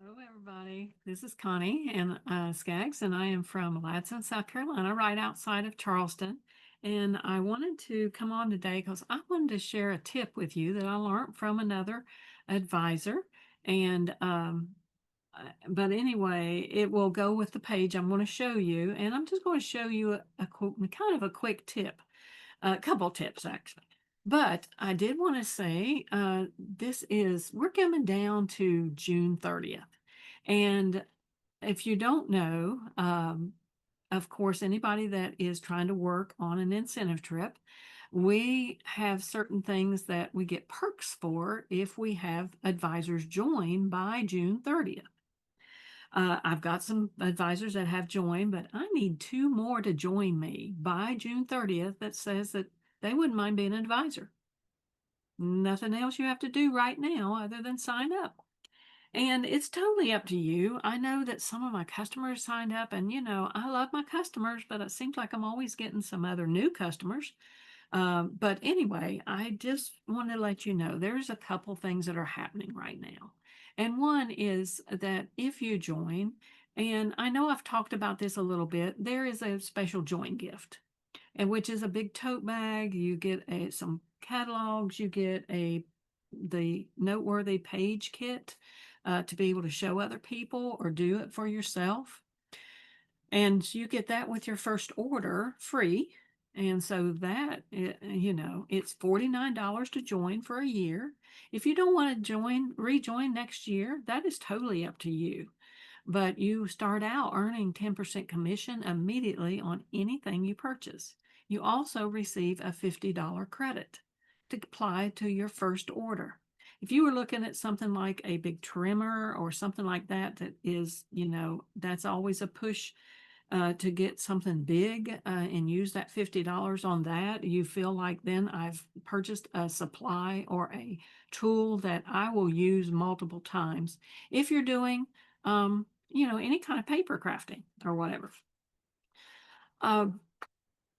Hello, everybody. This is Connie and Skaggs, and I am from Ladson, South Carolina, right outside of Charleston. And I wanted to come on today because I wanted to share a tip with you that I learned from another advisor. And but anyway, it will go with the page I'm going to show you, and I'm just going to show you kind of a quick tip, a couple tips actually. But I did want to say we're coming down to June 30th. And if you don't know, of course, anybody that is trying to work on an incentive trip, we have certain things that we get perks for if we have advisors join by June 30th. I've got some advisors that have joined, but I need two more to join me by June 30th that says that they wouldn't mind being an advisor. Nothing else you have to do right now other than sign up. And it's totally up to you. I know that some of my customers signed up, and I love my customers, but it seems like I'm always getting some other new customers. But anyway, I just want to let you know there's a couple things that are happening right now. And one is that if you join, and I know I've talked about this a little bit, there is a special join gift, and which is a big tote bag. You get some catalogs, you get the noteworthy page kit to be able to show other people or do it for yourself. And you get that with your first order free. And so it's $49 to join for a year. If you don't want to rejoin next year, that is totally up to you. But you start out earning 10% commission immediately on anything you purchase. You also receive a $50 credit to apply to your first order. If you were looking at something like a big trimmer or something like that, that is, that's always a push to get something big and use that $50 on that, you feel like then I've purchased a supply or a tool that I will use multiple times. If you're doing, any kind of paper crafting or whatever. Um,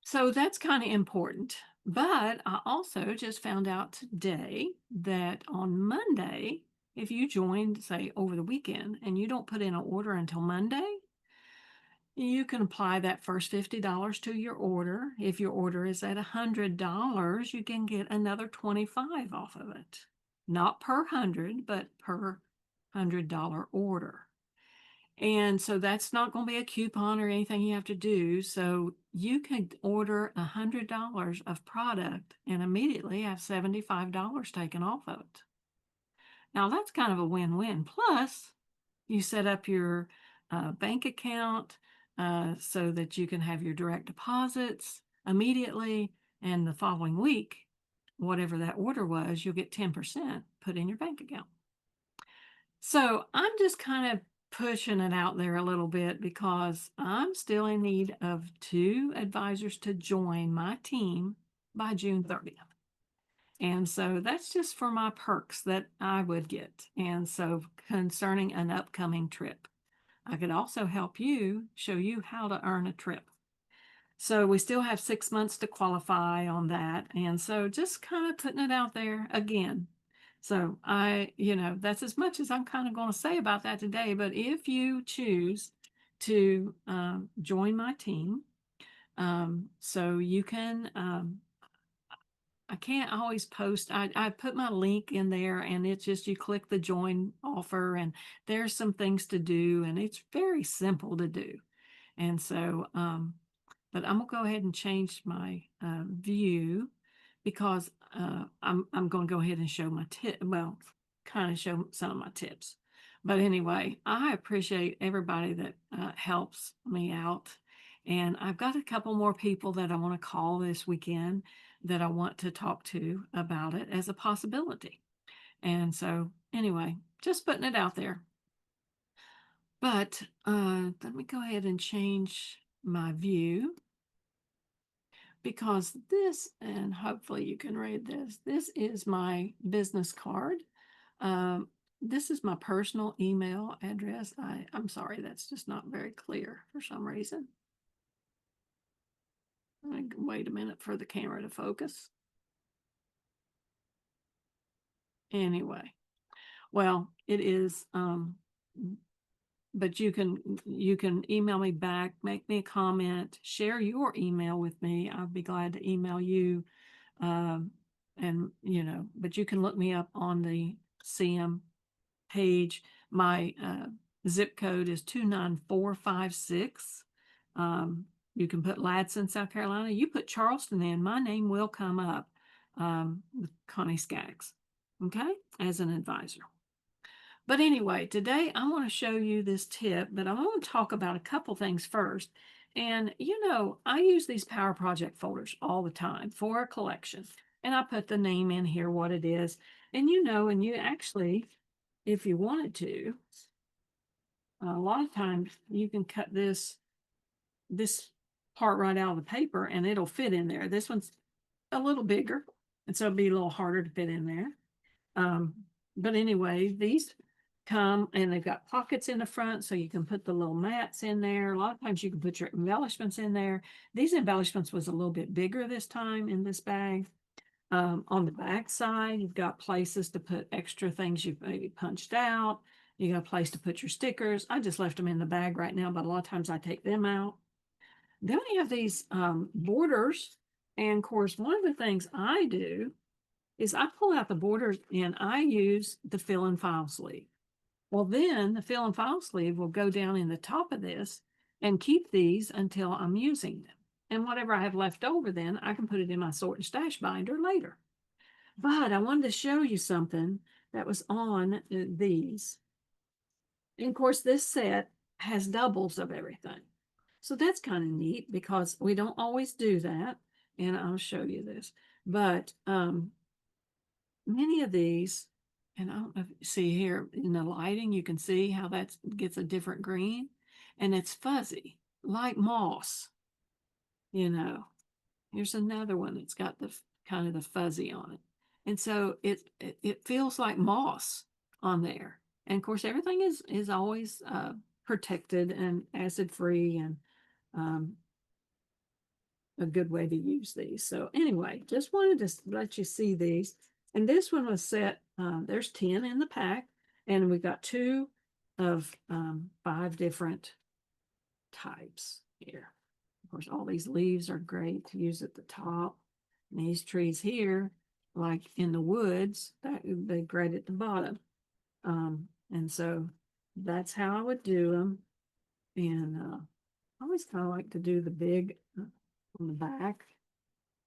so that's kind of important. But I also just found out today that on Monday, if you joined, say, over the weekend and you don't put in an order until Monday, you can apply that first $50 to your order. If your order is at $100, you can get another 25 off of it. Not per 100, but per $100 order. And so that's not going to be a coupon or anything you have to do. So you can order $100 of product and immediately have $75 taken off of it. Now that's kind of a win-win. Plus, you set up your bank account so that you can have your direct deposits immediately, and the following week, whatever that order was, you'll get 10% put in your bank account. So I'm just kind of pushing it out there a little bit because I'm still in need of two advisors to join my team by June 30th. And so that's just for my perks that I would get. And so concerning an upcoming trip, I could also help you show you how to earn a trip. So we still have 6 months to qualify on that. And so just kind of putting it out there again. So that's as much as I'm kind of going to say about that today. But if you choose to join my team, so you can I can't always post. I put my link in there, and it's just you click the join offer and there's some things to do, and it's very simple to do. And so, but I'm gonna go ahead and change my view because I'm going to go ahead and show my tip. Well, kind of show some of my tips. But anyway, I appreciate everybody that helps me out. And I've got a couple more people that I want to call this weekend that I want to talk to about it as a possibility. And so, anyway, just putting it out there. But let me go ahead and change my view because this, and hopefully you can read this, this is my business card. This is my personal email address. I'm sorry, that's just not very clear for some reason. Wait a minute for the camera to focus. Anyway, well, it is but you can email me back, make me a comment, share your email with me. I'd be glad to email you. Um, and but you can look me up on the CM page. My zip code is 29456. You can put Ladson, South Carolina. You put Charleston in, my name will come up with Connie Skaggs, okay, as an advisor. But anyway, today I want to show you this tip, but I want to talk about a couple things first. And I use these Power Project folders all the time for a collection. And I put the name in here, what it is. And and you actually, if you wanted to, a lot of times you can cut this part right out of the paper and it'll fit in there. This one's a little bigger, and so it'll be a little harder to fit in there. But anyway, these come and they've got pockets in the front so you can put the little mats in there. A lot of times you can put your embellishments in there. These embellishments was a little bit bigger this time in this bag. On the back side, you've got places to put extra things you've maybe punched out. You got a place to put your stickers. I just left them in the bag right now, but a lot of times I take them out. Then you have these borders. And of course, one of the things I do is I pull out the borders and I use the fill and file sleeve. Well, then the fill and file sleeve will go down in the top of this and keep these until I'm using them. And whatever I have left over, then I can put it in my sort and stash binder later. But I wanted to show you something that was on these. And of course, this set has doubles of everything. So that's kind of neat because we don't always do that. And I'll show you this. But many of these, and I don't know if you see here in the lighting, you can see how that gets a different green. And it's fuzzy, like moss. Here's another one that's got the kind of the fuzzy on it. And so it feels like moss on there. And of course, everything is always protected and acid free, and a good way to use these. So anyway, just wanted to let you see these. And this one was set, there's 10 in the pack, and we got 2 of 5 different types here. Of course, all these leaves are great to use at the top. And these trees here, like in the woods, they're great at the bottom. And so that's how I would do them. And I always kind of like to do the big on the back,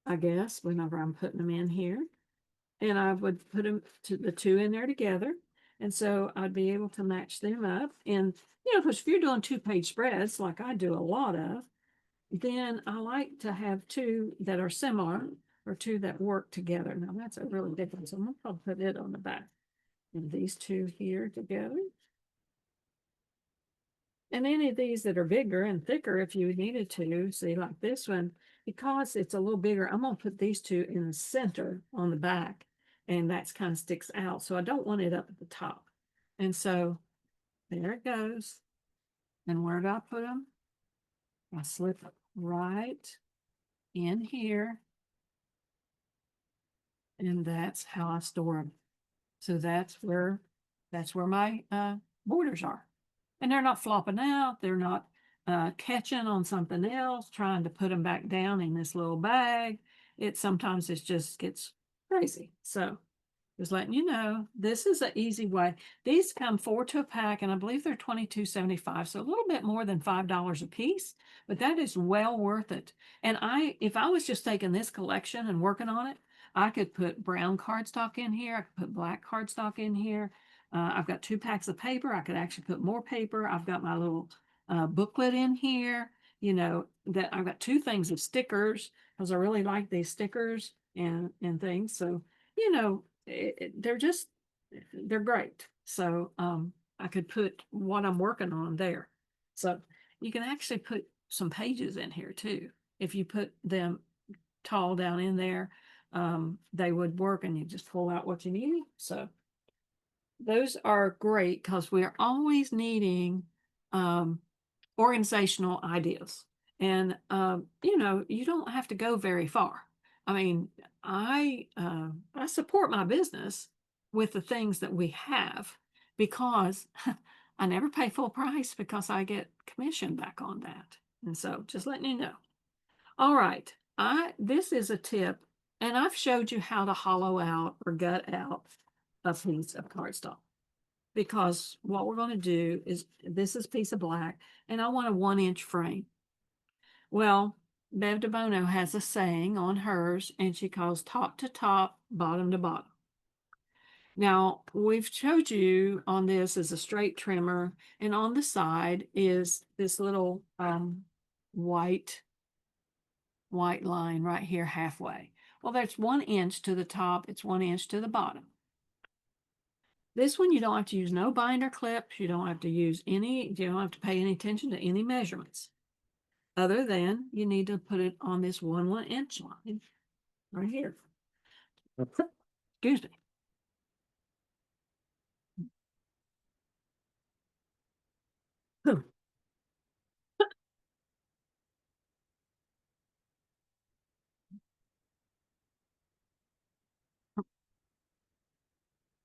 I guess, whenever I'm putting them in here. And I would put them to the 2 in there together. And so I'd be able to match them up. And, because if you're doing 2-page spreads, like I do a lot of, then I like to have 2 that are similar or 2 that work together. Now that's a really difference. I'm going to probably put it on the back. And these 2 here together. And any of these that are bigger and thicker, if you needed to, see, like this one, because it's a little bigger, I'm going to put these 2 in the center on the back, and that's kind of sticks out. So I don't want it up at the top. And so there it goes. And where do I put them? I slip it right in here. And that's how I store them. So that's where my borders are. And they're not flopping out. They're not catching on something else, trying to put them back down in this little bag. Sometimes it just gets crazy. So just letting you know, this is an easy way. These come 4 to a pack, and I believe they're $22.75, so a little bit more than $5 a piece, but that is well worth it. And if I was just taking this collection and working on it, I could put brown cardstock in here. I could put black cardstock in here. I've got 2 packs of paper. I could actually put more paper. I've got my little booklet in here. That I've got 2 things of stickers because I really like these stickers and things. So they're great. So I could put what I'm working on there. So you can actually put some pages in here too. If you put them tall down in there, they would work, and you just pull out what you need. So those are great because we're always needing organizational ideas. And you don't have to go very far. I mean, I support my business with the things that we have because I never pay full price because I get commission back on that. And so just letting you know. All right. This is a tip, and I've showed you how to hollow out or gut out a piece of cardstock. Because what we're going to do is this is a piece of black, and I want a 1-inch frame. Well, Bev DeBono has a saying on hers, and she calls top to top, bottom to bottom. Now, we've showed you on this is a straight trimmer, and on the side is this little white line right here halfway. Well, that's 1 inch to the top, it's 1 inch to the bottom. This one, you don't have to use no binder clips, you don't have to use any, you don't have to pay any attention to any measurements. Other than you need to put it on this 1 inch line right here. Excuse me.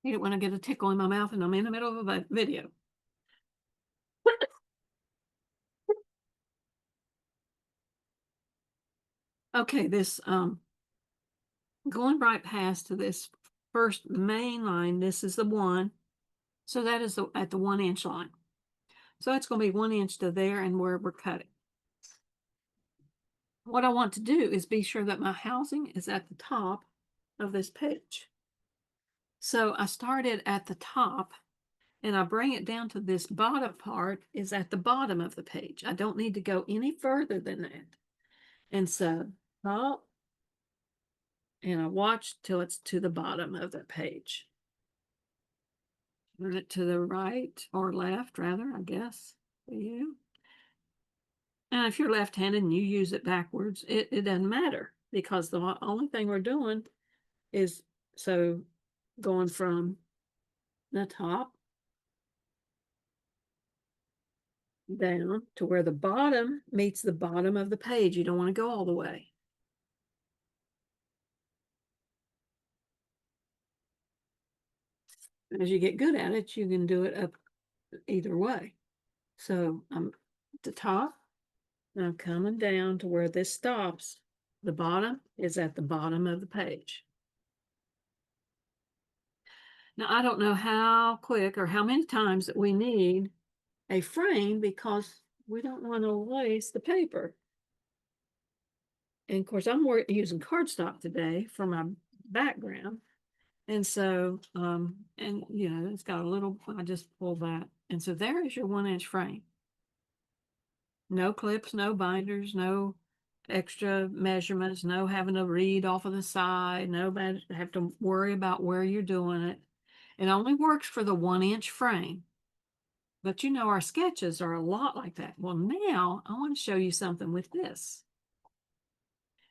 Hate it when I get a tickle in my mouth and I'm in the middle of a video. Okay, this going right past to this first main line, this is the one. So that is at the 1 inch line. So it's going to be 1 inch to there and where we're cutting. What I want to do is be sure that my housing is at the top of this page. So I started at the top and I bring it down to this bottom part is at the bottom of the page. I don't need to go any further than that. And so top, and I watch till it's to the bottom of the page. Turn it to the right or left, rather, I guess, for you. And if you're left-handed and you use it backwards, it doesn't matter because the only thing we're doing is so going from the top down to where the bottom meets the bottom of the page. You don't want to go all the way. As you get good at it, you can do it up either way. So I'm at the top, and I'm coming down to where this stops. The bottom is at the bottom of the page. Now, I don't know how quick or how many times that we need a frame because we don't want to waste the paper. And of course, I'm using cardstock today for my background. And so, and you know, it's got a little, I just pulled that. And so there is your 1 inch frame. No clips, no binders, no extra measurements, no having to read off of the side, no have to worry about where you're doing it. It only works for the 1 inch frame. But you know, our sketches are a lot like that. Well, now I want to show you something with this.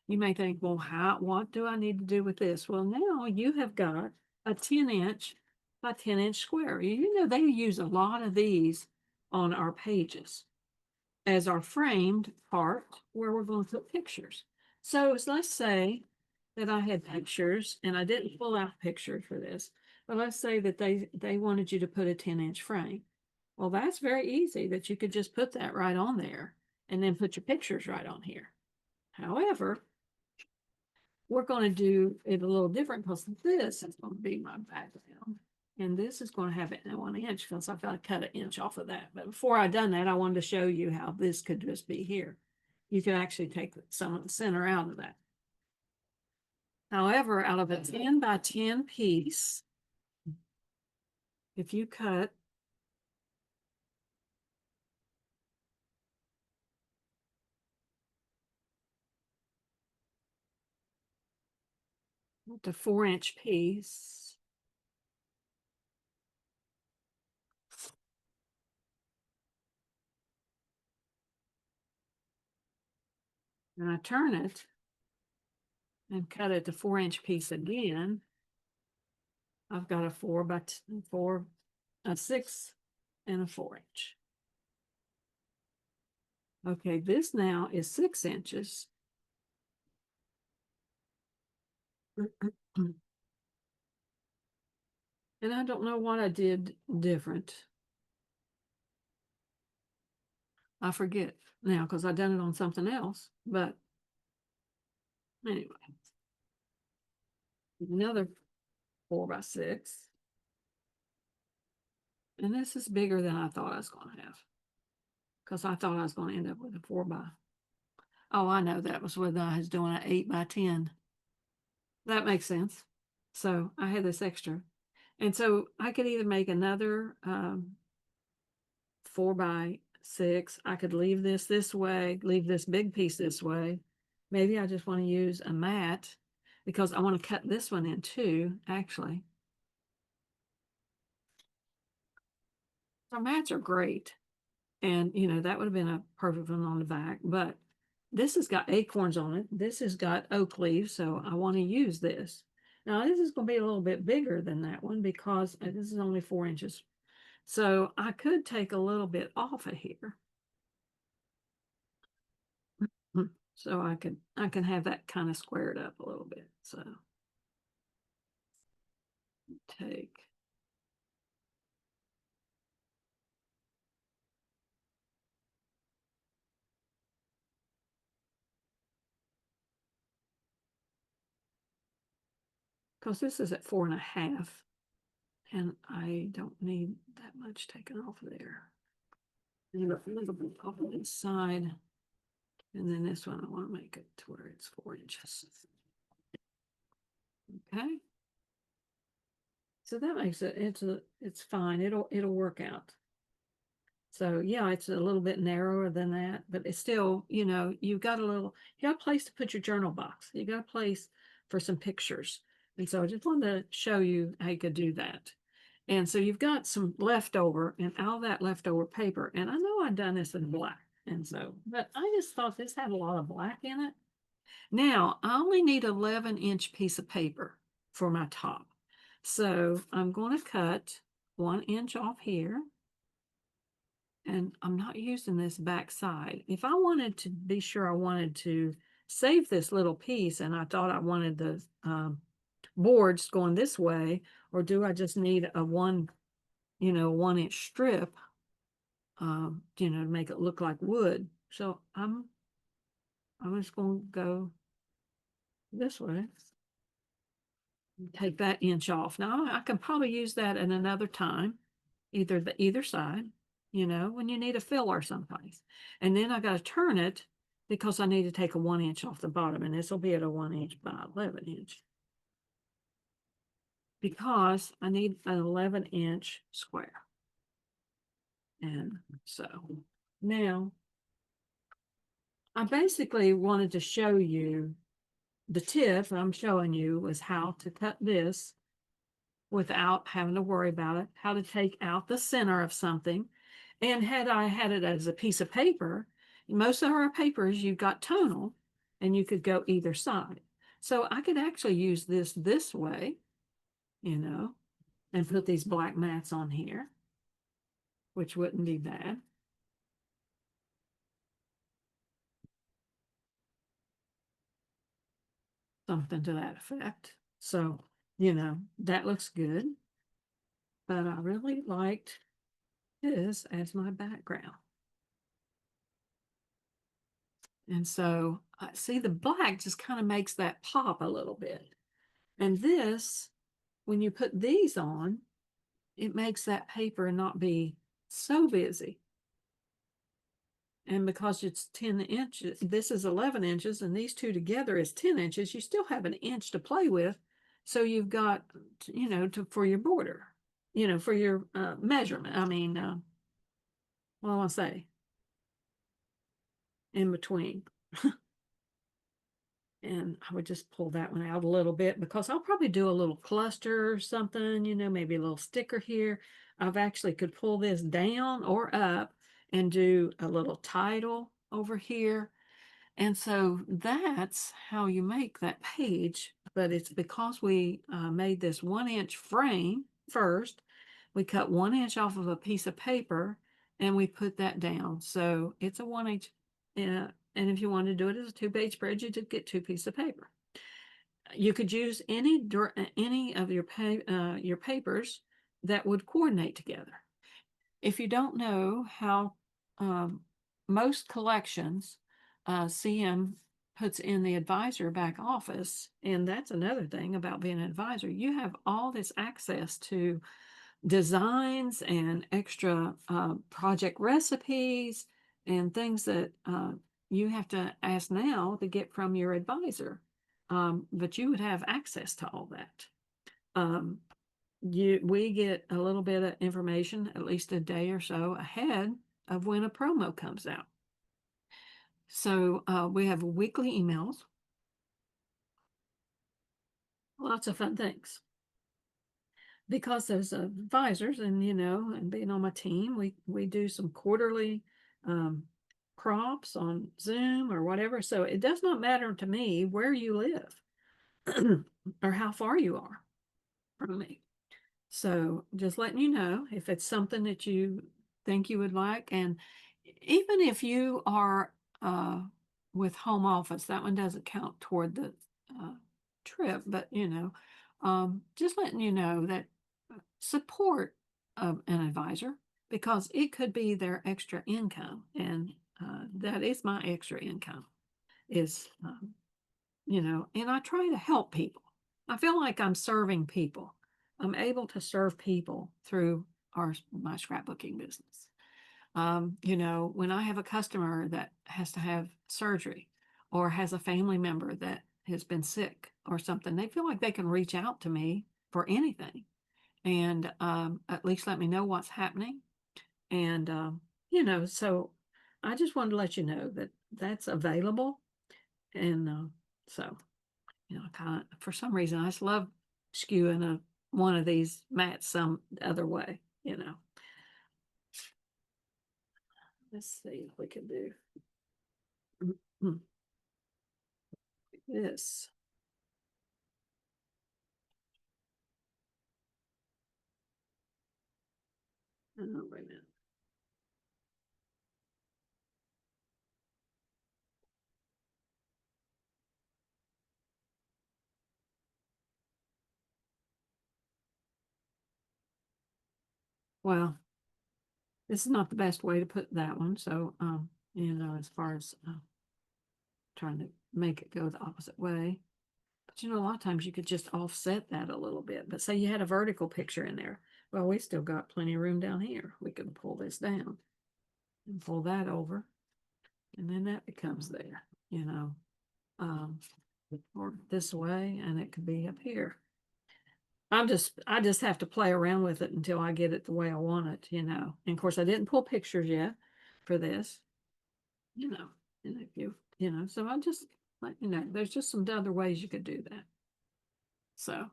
You may think, well, what do I need to do with this? Well, now you have got a 10-inch by 10-inch square. You know, they use a lot of these on our pages as our framed part where we're going to put pictures. So let's say that I had pictures and I didn't pull out pictures for this, but let's say that they wanted you to put a 10-inch frame. Well, that's very easy that you could just put that right on there and then put your pictures right on here. However, we're going to do it a little different because this is going to be my background. And this is going to have it in 1 inch because I've got to cut 1 inch off of that. But before I done that, I wanted to show you how this could just be here. You could actually take some of the center out of that. However, out of a 10 by 10 piece, if you cut the 4-inch piece, and I turn it and cut it to 4-inch piece again, I've got a 4 by 4, a 6, and a 4-inch. Okay, this now is 6 inches. And I don't know what I did different. I forget now because I done it on something else. But anyway, another 4x6. And this is bigger than I thought I was going to have because I thought I was going to end up with a 4 by. Oh, I know that was when I was doing an 8x10. That makes sense. So I had this extra. And so I could either make another 4x6. I could leave this way, leave this big piece this way. Maybe I just want to use a mat because I want to cut this one in too, actually. So mats are great. And, that would have been a perfect one on the back. But this has got acorns on it. This has got oak leaves. So I want to use this. Now, this is going to be a little bit bigger than that one because this is only 4 inches. So I could take a little bit off of here. So I can have that kind of squared up a little bit. So take because this is at 4.5 and I don't need that much taken off of there. And a little bit off of this side. And then this one, I want to make it to where it's 4 inches. Okay. So that makes it, it's fine. It'll work out. So yeah, it's a little bit narrower than that, but it's still, you got a place to put your journal box. You got a place for some pictures. And so I just wanted to show you how you could do that. And so you've got some leftover and all that leftover paper. And I know I've done this in black. And so, but I just thought this had a lot of black in it. Now, I only need 11-inch piece of paper for my top. So I'm going to cut 1 inch off here. And I'm not using this back side. If I wanted to be sure I wanted to save this little piece and I thought I wanted the boards going this way, or do I just need a 1-inch strip, to make it look like wood. So I'm just going to go this way. Take that inch off. Now I can probably use that at another time, either side, when you need a filler someplace. And then I got to turn it because I need to take a 1 inch off the bottom, and this will be at a 1 inch by 11 inch because I need an 11-inch square. And so now I basically wanted to show you the tip I'm showing you was how to cut this without having to worry about it, how to take out the center of something. And had I had it as a piece of paper, most of our papers, you've got tonal and you could go either side. So I could actually use this way, and put these black mats on here, which wouldn't be bad. Something to that effect. So, that looks good. But I really liked this as my background. And so I see the black just kind of makes that pop a little bit. And this, when you put these on, it makes that paper not be so busy. And because it's 10 inches, this is 11 inches, and these two together is 10 inches, you still have an inch to play with. So you've got, for your border, for your measurement. I mean, what do I want to say? In between. And I would just pull that one out a little bit because I'll probably do a little cluster or something, maybe a little sticker here. I've actually could pull this down or up and do a little title over here. And so that's how you make that page. But it's because we made this 1-inch frame first. We cut 1 inch off of a piece of paper and we put that down. So it's a 1 inch. And if you want to do it as a 2-page spread, you just get 2 pieces of paper. You could use any of your papers that would coordinate together. If you don't know how most collections, CM puts in the advisor back office. And that's another thing about being an advisor. You have all this access to designs and extra project recipes and things that you have to ask now to get from your advisor. But you would have access to all that. We get a little bit of information, at least a day or so ahead of when a promo comes out. So we have weekly emails, lots of fun things. Because as advisors and, and being on my team, we do some quarterly crops on Zoom or whatever. So it does not matter to me where you live or how far you are from me. So just letting you know if it's something that you think you would like. And even if you are with home office, that one doesn't count toward the trip, but just letting you know that support an advisor because it could be their extra income. And that is my extra income is, and I try to help people. I feel like I'm serving people. I'm able to serve people through my scrapbooking business. When I have a customer that has to have surgery or has a family member that has been sick or something, they feel like they can reach out to me for anything and at least let me know what's happening. And, so I just wanted to let you know that that's available. And so, kind of, for some reason, I just love skewing one of these mats some other way, Let's see if we can do this. Oh, wait a minute. Well, this is not the best way to put that one. So, as far as trying to make it go the opposite way. But a lot of times you could just offset that a little bit. But say you had a vertical picture in there. Well, we still got plenty of room down here. We can pull this down and pull that over. And then that becomes there, or this way, and it could be up here. I just have to play around with it until I get it the way I want it, And of course, I didn't pull pictures yet for this, and if so I just let you know, there's just some other ways you could do that. So,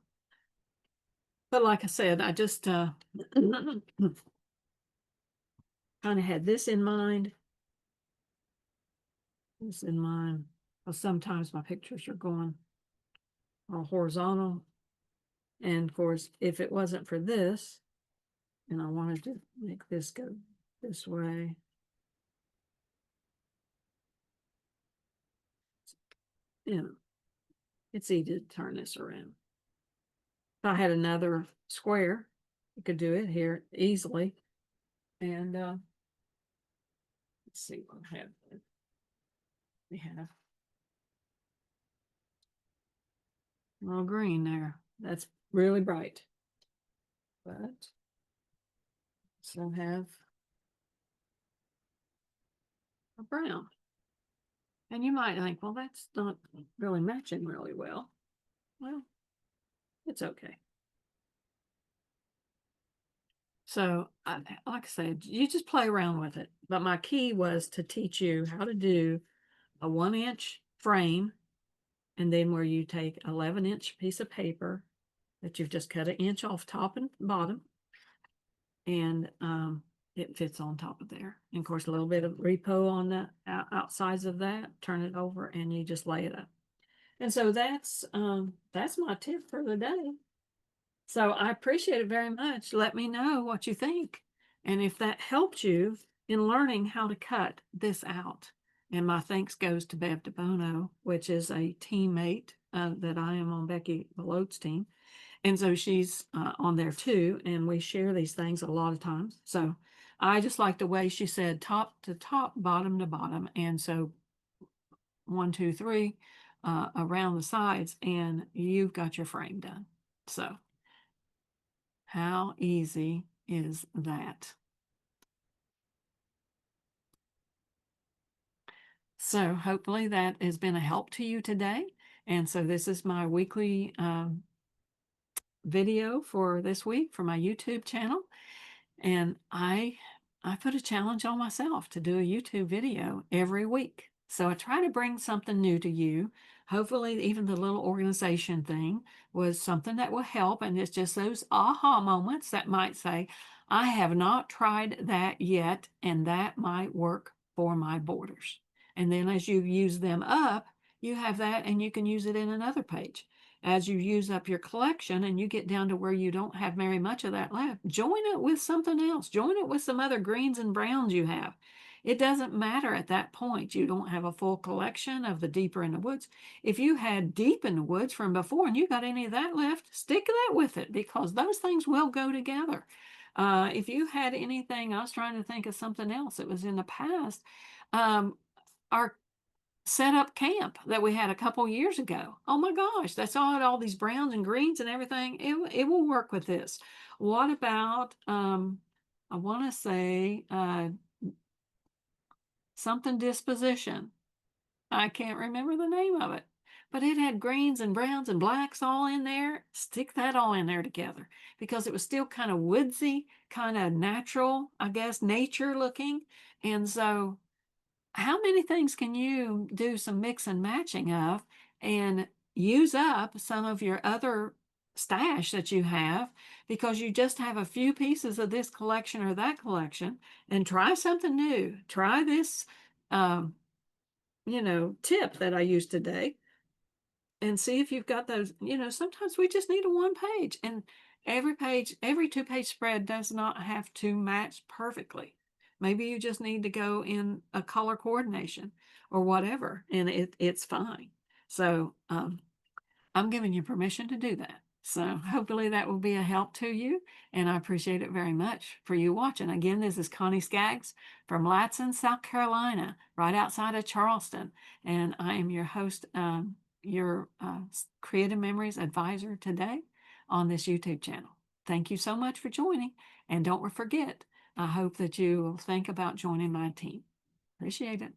but like I said, I just kind of had this in mind. This in mind. Well, sometimes my pictures are going all horizontal. And of course, if it wasn't for this, and I wanted to make this go this way, it's easy to turn this around. If I had another square, I could do it here easily. And let's see what I have. We have all green there. That's really bright. But so have a brown. And you might think, well, that's not really matching really well. Well, it's okay. So, like I said, you just play around with it. But my key was to teach you how to do a 1-inch frame, and then where you take 11-inch piece of paper that you've just cut 1 inch off top and bottom, and it fits on top of there. And of course, a little bit of repo on the outsides of that. Turn it over, and you just lay it up. And so that's my tip for the day. So I appreciate it very much. Let me know what you think. And if that helped you in learning how to cut this out. And my thanks goes to Bev DeBono, which is a teammate that I am on Becky Belote's team. And so she's on there too, and we share these things a lot of times. So I just like the way she said top to top, bottom to bottom. And so 1, 2, 3 around the sides, and you've got your frame done. So how easy is that? So hopefully that has been a help to you today. And so this is my weekly video for this week for my YouTube channel. And I put a challenge on myself to do a YouTube video every week. So I try to bring something new to you. Hopefully, even the little organization thing was something that will help. And it's just those aha moments that might say, I have not tried that yet, and that might work for my borders. And then as you use them up, you have that and you can use it in another page. As you use up your collection and you get down to where you don't have very much of that left, join it with something else. Join it with some other greens and browns you have. It doesn't matter at that point. You don't have a full collection of the deeper in the woods. If you had deep in the woods from before and you got any of that left, stick that with it because those things will go together. If you had anything, I was trying to think of something else that was in the past. Our set up camp that we had a couple years ago. Oh my gosh, that's all these browns and greens and everything. It will work with this. What about I want to say something disposition. I can't remember the name of it. But it had greens and browns and blacks all in there. Stick that all in there together because it was still kind of woodsy, kind of natural, I guess, nature looking. And so how many things can you do some mix and matching of and use up some of your other stash that you have because you just have a few pieces of this collection or that collection and try something new. Try this, um, tip that I used today and see if you've got those. Sometimes we just need a one page and every 2 page spread does not have to match perfectly. Maybe you just need to go in a color coordination or whatever, and it's fine. So I'm giving you permission to do that. So hopefully that will be a help to you, and I appreciate it very much for you watching. Again, this is Connie Skaggs from Latson, South Carolina, right outside of Charleston, and I am your host, your Creative Memories advisor today on this YouTube channel. Thank you so much for joining, and don't forget, I hope that you will think about joining my team. Appreciate it.